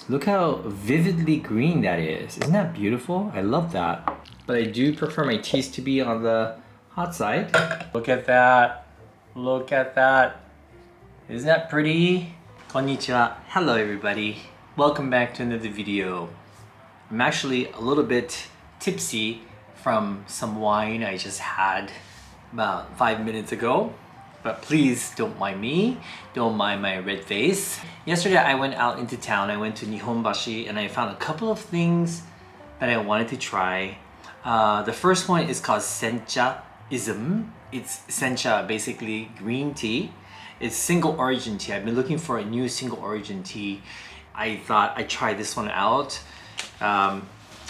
Look how vividly green that is. Isn't that beautiful? I love that. But I do prefer my teas to be on the hot side. Look at that. Look at that. Isn't that pretty? Konnichiwa. Hello everybody. Welcome back to another video. I'm actually a little bit tipsy from some wine I just had about 5 minutes ago. But please don't mind me, don't mind my red face. Yesterday I went out into town, I went to Nihonbashi and I found a couple of things that I wanted to try. The first one is called sencha-ism. It's sencha, basically green tea. It's single origin tea. I've been looking for a new single origin tea. I thought I'd try this one out.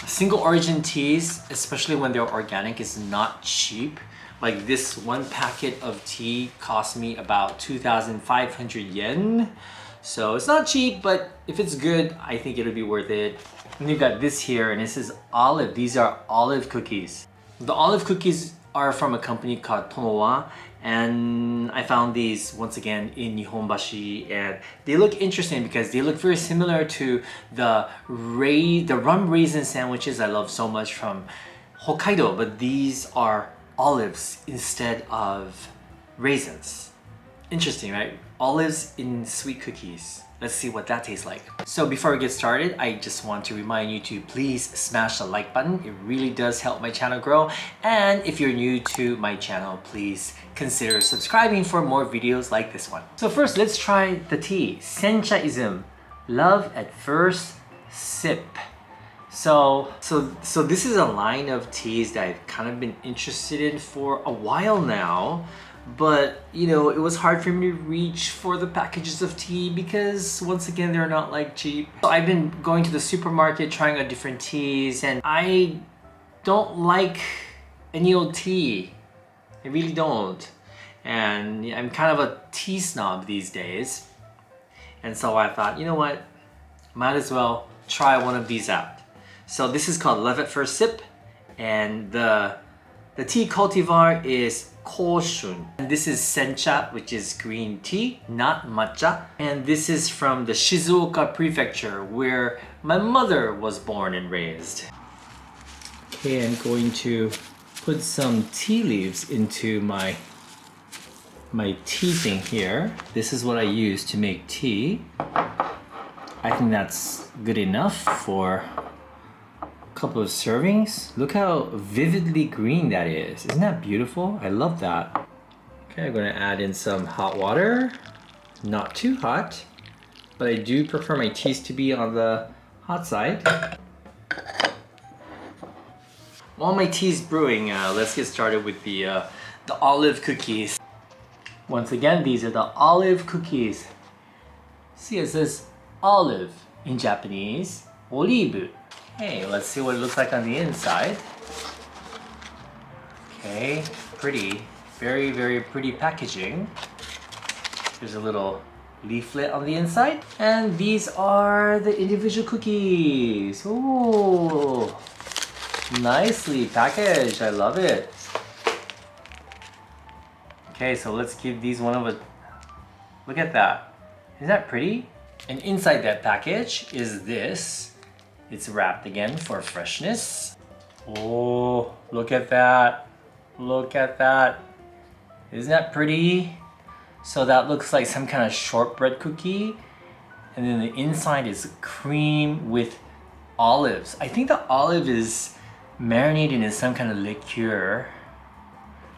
Single origin teas, especially when they're organic, is not cheap. Like this one packet of tea cost me about 2,500 yen. So it's not cheap, but if it's good, I think it'll be worth it. And you've got this here, and this is olive. These are olive cookies. The olive cookies are from a company called Tomowa, and I found these once again in Nihonbashi, and they look interesting because they look very similar to the rum raisin sandwiches I love so much from Hokkaido, but these are olives instead of raisins. Interesting, right? Olives in sweet cookies. Let's see what that tastes like. So before we get started, I just want to remind you to please smash the like button. It really does help my channel grow. And if you're new to my channel, please consider subscribing for more videos like this one. So first, let's try the tea. Sencha-ism, love at first sip. So this is a line of teas that I've kind of been interested in for a while now, but you know, it was hard for me to reach for the packages of tea because once again, they're not like cheap. So I've been going to the supermarket trying out different teas, and I don't like any old tea. I really don't. And I'm kind of a tea snob these days. And so I thought, you know what? Might as well try one of these out. So this is called Love at First Sip, and the tea cultivar is Koshun. And this is sencha, which is green tea, not matcha. And this is from the Shizuoka prefecture, where my mother was born and raised. Okay, I'm going to put some tea leaves into my tea thing here. This is what I use to make tea. I think that's good enough for couple of servings. Look how vividly green that is. Isn't that beautiful? I love that. Okay, I'm gonna add in some hot water. Not too hot, but I do prefer my teas to be on the hot side. While my tea's brewing, let's get started with the olive cookies. Once again, these are the olive cookies. See, it says olive in Japanese, olive. Okay, let's see what it looks like on the inside. Okay, pretty, very, very pretty packaging. There's a little leaflet on the inside. And these are the individual cookies. Ooh, nicely packaged, I love it. Okay, so let's give these one of a, look at that. Isn't that pretty? And inside that package is this. It's wrapped again for freshness. Oh, look at that. Look at that. Isn't that pretty? So that looks like some kind of shortbread cookie. And then the inside is cream with olives. I think the olive is marinated in some kind of liqueur.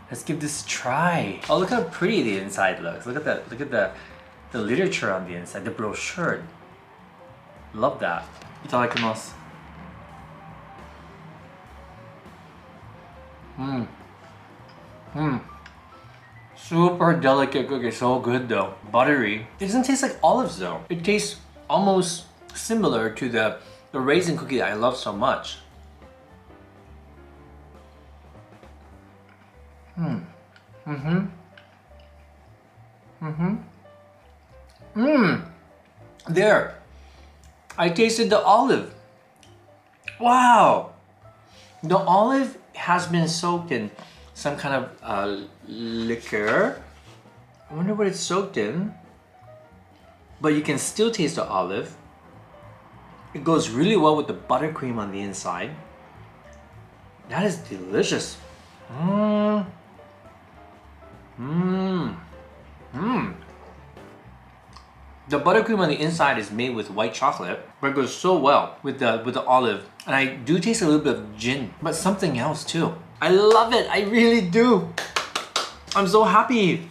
Let's give this a try. Oh, look how pretty the inside looks. Look at that. Look at the literature on the inside, the brochure. Love that. Itadakimasu. Super delicate cookie, so good though. Buttery. It doesn't taste like olives though. It tastes almost similar to the raisin cookie that I love so much. There. I tasted the olive. Wow! The olive has been soaked in some kind of liquor. I wonder what it's soaked in. But you can still taste the olive. It goes really well with the buttercream on the inside. That is delicious. Mmm. Mmm. Mmm. The buttercream on the inside is made with white chocolate, but it goes so well with the olive. And I do taste a little bit of gin, but something else too. I love it, I really do. I'm so happy.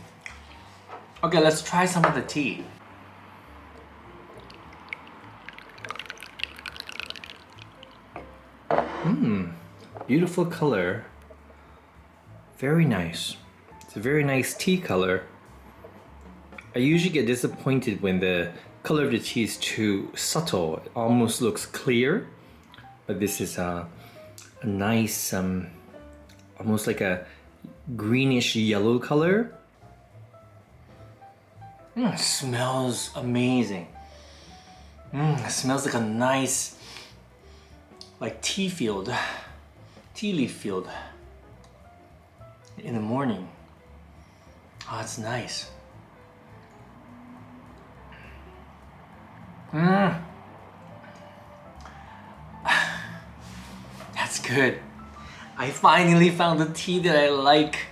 Okay, let's try some of the tea. Mmm, beautiful color. Very nice. It's a very nice tea color. I usually get disappointed when the color of the tea is too subtle. It almost looks clear, but this is a nice, almost like a greenish yellow color. It smells amazing. It smells like a nice, like tea field, tea leaf field in the morning. Oh, it's nice. That's good. I finally found the tea that I like.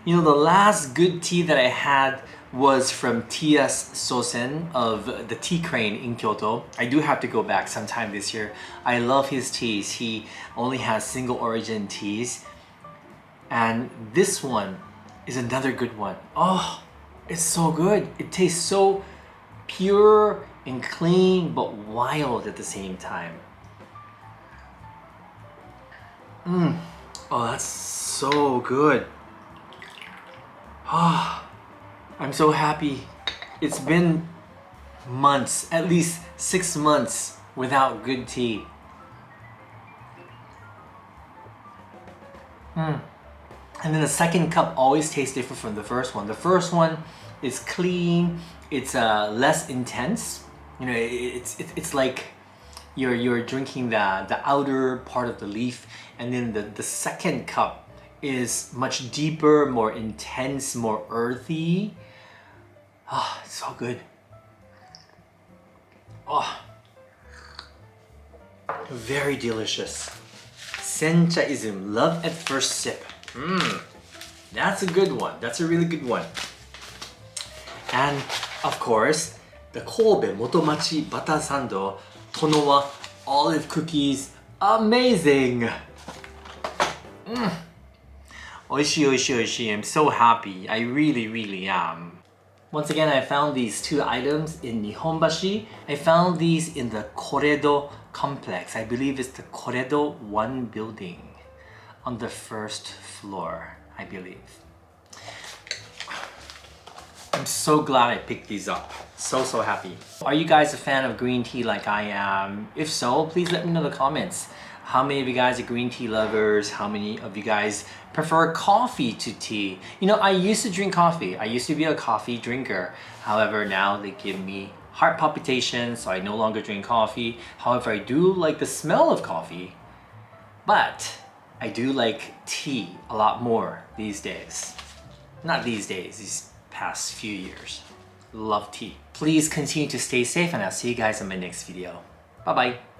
You know, the last good tea that I had was from Tia's Sosen of the Tea Crane in Kyoto. I do have to go back sometime this year. I love his teas. He only has single origin teas. And this one is another good one. Oh, it's so good. It tastes so pure and clean, but wild at the same time. Oh, that's so good. Ah, I'm so happy. It's been months, at least 6 months without good tea. And then the second cup always tastes different from the first one. The first one is clean, it's less intense. You know, it's like you're drinking the outer part of the leaf, and then the second cup is much deeper, more intense, more earthy. Ah, it's so good. Oh, very delicious. Senchaism, love at first sip. That's a good one. That's a really good one. And of course, the Kobe Motomachi Butter Sando Tonowa olive cookies. Amazing! Oishii, oishii, oishii. I'm so happy. I really, really am. Once again, I found these two items in Nihonbashi. I found these in the Koredo complex. I believe it's the Koredo 1 building on the first floor, I believe. I'm so glad I picked these up. So happy. Are you guys a fan of green tea like I am? If so, please let me know in the comments. How many of you guys are green tea lovers? How many of you guys prefer coffee to tea? You know, I used to drink coffee. I used to be a coffee drinker. However, now they give me heart palpitations, so I no longer drink coffee. However, I do like the smell of coffee, but I do like tea a lot more these days. Not these days, these past few years. Love tea. Please continue to stay safe, and I'll see you guys in my next video. Bye bye.